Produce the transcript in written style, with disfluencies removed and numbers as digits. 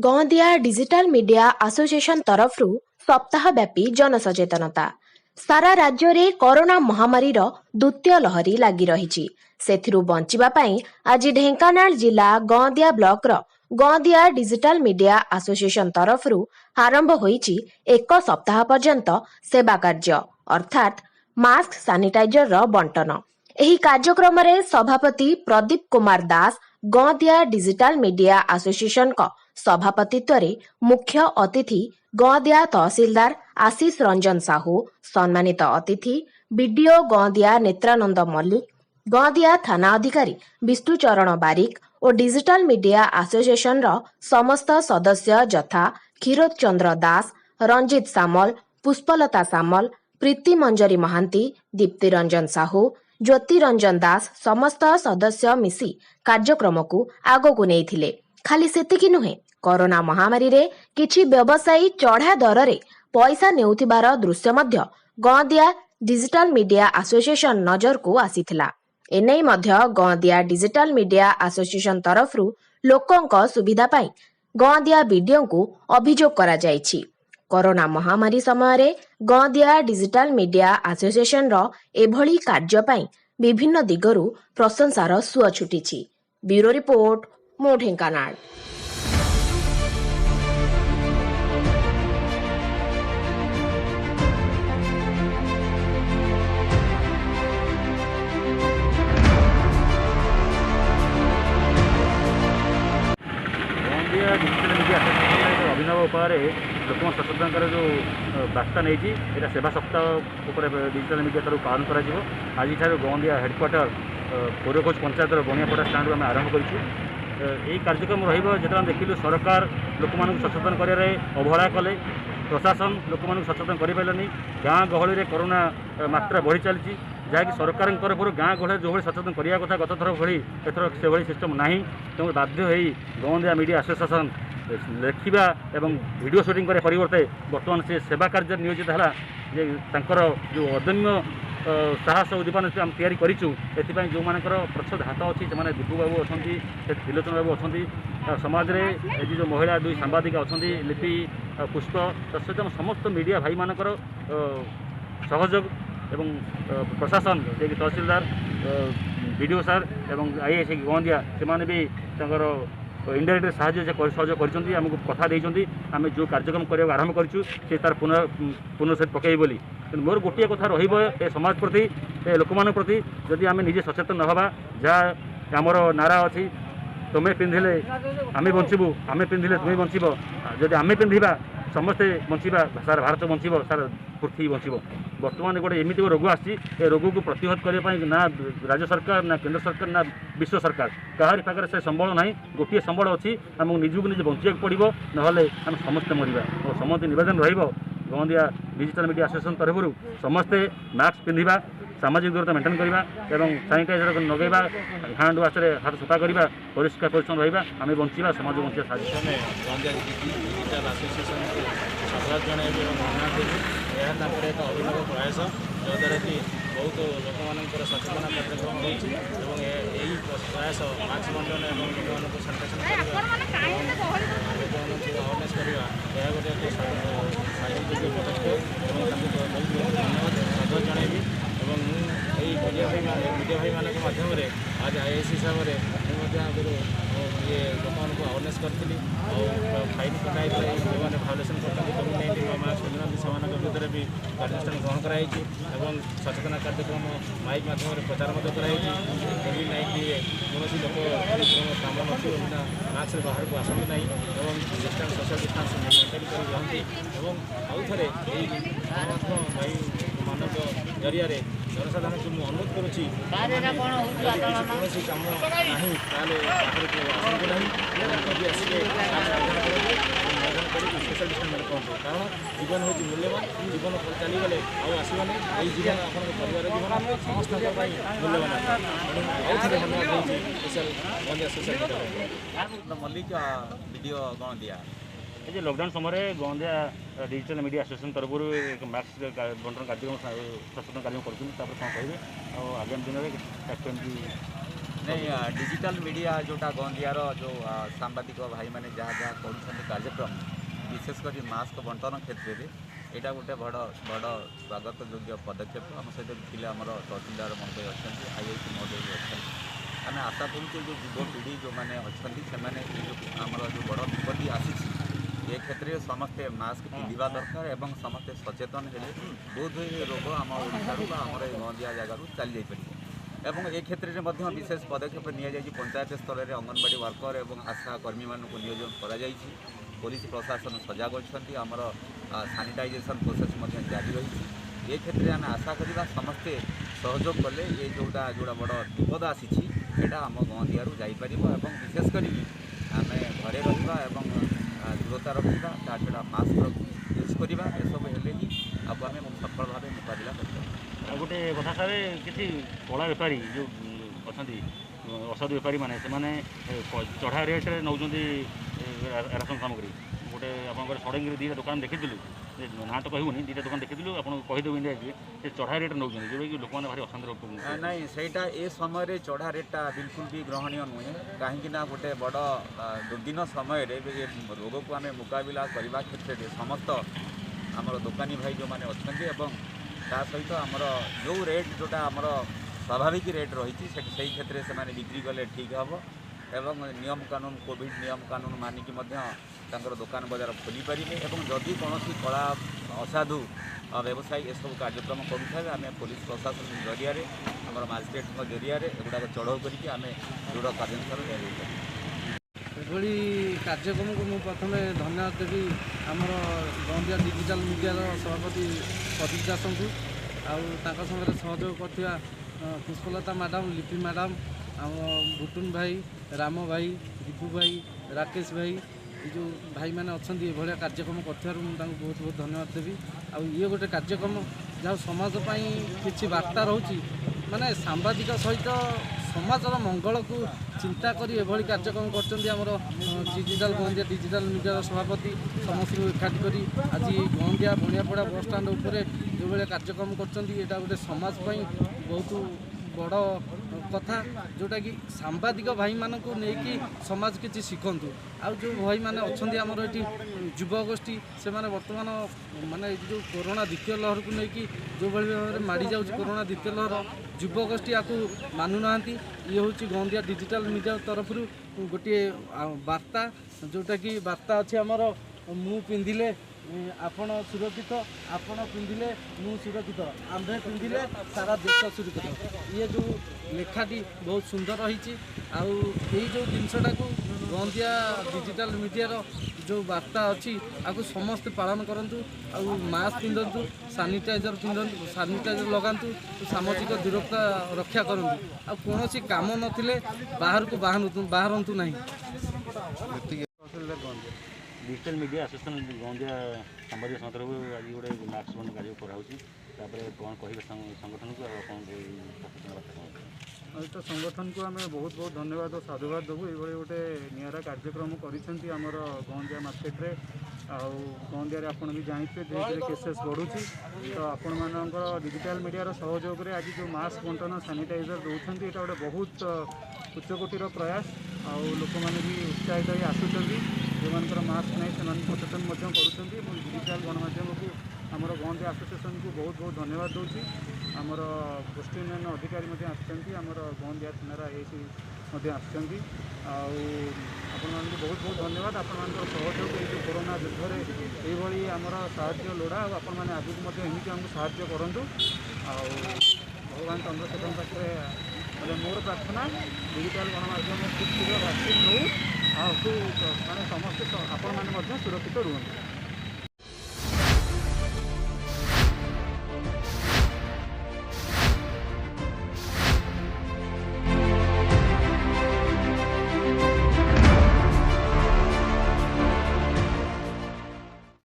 गौंदिया digital media association तरफ सप्ताहव्यापी जनसचेतनता सारा राज्य रे कोरोना महामारी द्वितीय लहरी लगी रही बंचिबा पई आज ढेंकानाल जिला गौंदिया ब्लॉक गौंदिया डिजिटल मीडिया एसोसिएशन तरफ आरंभ होईची एक सप्ताह पर्यंत सेवा कार्य अर्थात मास्क सानिटाइजर रो बंटन। एही कार्यक्रम रे सभापति Pradeep Kumar Das गौंदिया digital media association का सभापतित्व रे मुख्य अतिथि गौंदिया तहसीलदार आशीष रंजन साहू, सम्मानित अतिथि बीडीओ गौंदिया नेत्रानंद मल्लिक, गौंदिया थाना अधिकारी विष्णुचरण बारिक और डिजिटल मीडिया एसोसिएशन रो समस्त सदस्य यथा क्षीरोद चंद्र दास, रंजित सामल, पुष्पलता सामल, प्रीति मंजरी महांती, दीप्ति रंजन साहू, ज्योति रंजन दास समस्त सदस्य मिसी कार्यक्रम को आगो नहीं। खाली सेतिकी नुहे, कोरोना महामारी रे किछि व्यवसायी चढ़ा दर रे पैसा नेउथिबार दृश्य मध्य गौंदिया डिजिटल मीडिया एसोसिएशन नजर को आसीथिला। एनै मध्य गौंदिया डिजिटल मीडिया एसोसिएशन तरफ लोकंक सुविधा पाई गौंदिया वीडियो को अभियोग करा जायछि। कोरोना महामारी समय रे गौंदिया डिजिटल मीडिया एसोसिएशन रो एभली कार्य पाई विभिन्न दिगरु प्रशंसार सुଅ छुटिछि। ब्यूरो रिपोर्ट, मो ढेंकानाल। अभिनव उपाय लोक सचेतन जो बार्ता नहीं यहाँ सेवा सप्ताह डिजिटल मीडिया तरफ पालन कर आज गौंदिया हेडक्वार्टर कोरकोच पंचायत बनियापड़ा स्टाण्ड आम आरंभ करूँ। यही कार्यक्रम जो देखिलु सरकार लोक सचेतन कर अवहेला कले, प्रशासन लोक सचेतन कर पारे, गाँ गहली में कोरोना मात्रा बढ़ी चली जहाँकि सरकार तरफ गाँ गहली जो सचेतन करने कथा गत थर भली एथर से भली सिस्टम ना, तेणु बाध्य हो गौंदिया मीडिया एसोसिएशन लेखा एवं वीडियो शूटिंग करे परिवर्ते बर्तमान से सेवा कार्य नियोजित है। जो अदम्य साहस उद्दीपना आम तैयारी करूँ एपाई जो मान प्रच्छद हाथ अच्छी से दीपू बाबू अच्छा, त्रिलोचन बाबू अच्छा, समाज में जो महिला दुई सांबादिका अच्छा लिपि पुष्प सहित समस्त मीडिया भाई मानकर सहयोग एवं प्रशासन जे तहसीलदार बीडीओ सार एवं आईएएस गौंदिया से भी इंडायरेक्ट सहयोग करमको कथा देते आम जो कार्यक्रम करने आरंभ करूँ से तार पुनर्सेट पकई बोली। मोर गोटे कथा रे समाज प्रति लोक प्रति जदि आम निजे सचेतन नहबा जहाँ आमर नारा अच्छी तुम्हें पिंधिले आम बचबू, आम पिंधिले तुम्हें बचब, जदि आम पिंधा समस्ते बचा सारा भारत बचब, सारा पृथ्वी बचब। बर्तमान गोटे एमती रोग आसी रोग को प्रतिहत करने ना राज्य सरकार ना केंद्र सरकार ना विश्व सरकार कहारी पाखे से संबल ना, गोटे संबल अच्छी आमको निजक निजे बचा पड़ो ना आम समस्ते मरवा। और समस्त नवेदन गौंदिया डिजिटल मीडिया एसोसिएशन तरफ समस्ते मास्क पिंधा, सामाजिक दूरता मेंटेन करवा एवं सानिटाइजर लगेगा, हैंड वाश हाथ सफा करवा, परिष्कार परिच्छन्न रहा, आम बचा समाज बचा साजिश एक अभिनव प्रयास जद्वारा कि बहुत लोक मानकर सचेतना कार्यक्रम होगी प्रयास मास्क बंटन और लोक सानिटेसन अवेयरनेस करवा यह गोटे साहित्य पदक्षेप बहुत धन्यवाद स्वागत जनइबी। मीडिया भाई मान माध्यम आज आईएएस हिसाब से ये लोक अवेयरनेस करी फाइन पकाई जो मैंने भायोलेसन करते कोविड-19 मास्क पिंधुना से विरुद्ध भी कार्यानुष्ठान ग्रहण कराई सचेतना कार्यक्रम माइक माध्यम प्रचार कराई। कोविड-19 कौन लोक काम ना मास्क बाहर को आसती ना और डिस्टेंस सोशल डिस्टेंस मेंटेन कर रही आउ थे भाई मानव जरिया जनसाधारण को मुझे अनुरोध करुँची कौन कम ना आसतु ना आसिए सोशल डिस्टेंस कहूँ कारण जीवन हूँ मूल्यवान, जीवन चलीगले आसवानी यही जीवन आप परिवार जीवन समस्त मूल्यवान आउ थे धन्यवाद स्पेशल गौंदिया सोशल मल्लिक वीडियो गौंदिया ये लॉकडाउन समय गौंदिया डिजिटल मीडिया एसोसिएशन तरफ एक मास्क बंटन कार्यक्रम सचेतन कार्यक्रम कर कौन कहे आगामी दिन में नहीं डिजिटल मीडिया जोटा गंदियार जो सांबादिक भाई मैंने जहाँ जहाँ कर कार्यक्रम विशेषकर मास्क बंटन क्षेत्र में यहाँ गोटे बड़ बड़ स्वागत योग्य पदक्षेप आम सहित थे आम तहसीलदार महोदय अच्छा IIC महोदय भी अच्छा आम आशा करुचे जो युवपीढ़ी जो मैंने अच्छा से आमर जो बड़ विपत्ति आसी ए क्षेत्र में समस्ते मास्क पिंधा दरकार एवं समस्ते सचेतन हेले बोध हुए रोग आम ओडारू आमर गंदिया जगार चली जापर एवं ए क्षेत्र में विशेष पदक्षेप नि पंचायत स्तर में अंगनवाड़ी वर्कर और आशा कर्मी मानक नियोजन कर पुलिस प्रशासन सजग अच्छा आमर सानिटाइजेशन प्रोसेस जारी रही ए क्षेत्र में आम आशा करवा समस्ते सहयोग कले ये जोटा जोड़ा बड़ विपद आसी आम गंदियारू जापर और विशेषकर आम घरे रहा दूरता रखा ता छड़ा मास्क यूज करवा एसबू हेले ही आम सफल भाव मुकाबला कर गोटे कथा सार किसी कला बेपारी जो अच्छा असाधु बेपारी मैंने चढ़ा रेट्रे नौ राशन सामग्री गोटे आप सड़क दुटा दुकान देखी ना तो कहूनी दुटा दुकान देखी आपको कहीदेव इंडिया कि चढ़ा रेट नौ जोटा कि लोक मैंने भारी अशांति नाई सहीटा ए समय चढ़ा रेटा बिल्कुल भी ग्रहणीय नुहे कहीं गोटे बड़ दुर्दिन समय रोग को आम मुकाबला करने क्षेत्र में समस्त आमर दोकानी भाई जो मैंने अच्छा सहित आमर जो रेट जोटा आमर स्वाभाविक रेट रही से क्षेत्र से बिक्री कले ठीक हम एवं नियम कानून कोविड नियम कानून मानिकी दुकान बजार खोली पारे और जदि कौन कला असाधु व्यवसायी ये सब कार्यक्रम करुए आम पुलिस प्रशासन जरिया आम मजिस्ट्रेट जरिया एगुड़ाक चढ़ाऊ करके आम दृढ़ कार्यानुष्ठान एभली कार्यक्रम को मुझे प्रथम धन्यवाद देवी आमर गंदिया डिजिटल मीडिया सभापति प्रदीप दास को आंगे सहयोग कर पुष्पलता मैडम लिपि मैडम आम भुटुन भाई राम भाई दीपू भाई राकेश भाई जो भाई मैंने अच्छा ये कार्यक्रम कर बहुत बहुत धन्यवाद देवी ये गोटे कार्यक्रम जहाँ समाज किसी वार्ता रोचे माने सांबादिक सहित समाजर मंगल को चिंता करी एभली कार्यक्रम करमर डिजिटल गंदिया डिजिटल मीडिया सभापति समस्त एकाठी करी आज गंदिया बनियापड़ा बस स्टाण्ड उपर जो भाई कार्यक्रम कर गोटे समाज बहुत बड़ कथा जोटा कि सांबादिक भाई मान को लेकिन समाज किसी शिखतु आउ जो भाई मैंने अच्छा आमर ये युवगोष्ठी से बर्तमान माने जो कोरोना द्वितीय लहर को लेकिन जो भाई भाव में माड़ी जाऊँ कोरोना द्वितीय लहर युवगोष्ठी आपको मानुना ये हूँ गंदिया डिजिटल मीडिया तरफ गोटे वार्ता जोटा कि वार्ता अच्छे आमर मु पिंधिले आपण सुरक्षित आपण पिंधिले मु सुरक्षित आम्भे पिंधिले सारा देश सुरक्षित ये जो लेखाटी बहुत सुंदर रही जो जिनसटा को गंदिया डिजिटल मीडिया जो वार्ता अच्छी आपको समस्त पालन करूँ मास्क पिंधतु सानिटाइजर पिंधतु सानिटाइजर लगातु सामाजिक दूरता रक्षा करूँ आ कौन काम नथिले बाहर को बाहरतु ना डिजिटल मीडिया एसोसिएशन गंदिया सांबादिक संगठन को आज गोटे मास्क बंद कार्य कराऊँगी कौन कहे संगठन को तो संगठन को आम बहुत बहुत धन्यवाद और साधुवाद देवु ये गोटे निरा कार्यक्रम करमर गंदिया मार्केट रे गंदिया आप भी जानते धीरे धीरे केसेस बढ़ुची तो आपण मानकर डिजिटल मीडिया सहयोग आज जो मास्क बंटन सानिटाइजर दौरान ये गोटे बहुत उच्चकोटीर प्रयास लोक मैंने भी उत्साहित हो आसुँच जो मास्क नहीं से सचेतन कर डिजिटल गणमाध्यम को आमर गंदिया एसोसिएशन को बहुत बहुत धन्यवाद दूसरी आमर गोष्ठी उन्नयन अधिकारी आमर गंदिया थानार AIC आपण बहुत बहुत धन्यवाद आपण सहयोग ये कोरोना युद्ध में ये आमर साहाय्य लोड़ा आपण मैंने आगे एमती आमको साहाय्य करूँ भगवान चंद्रशेखर पाखे मोर प्रार्थना डिजिटल गणमाध्यम खूब शीघ्र भैक्सीन नौ माने समस्ते आपण मैंने सुरक्षित रुहतु।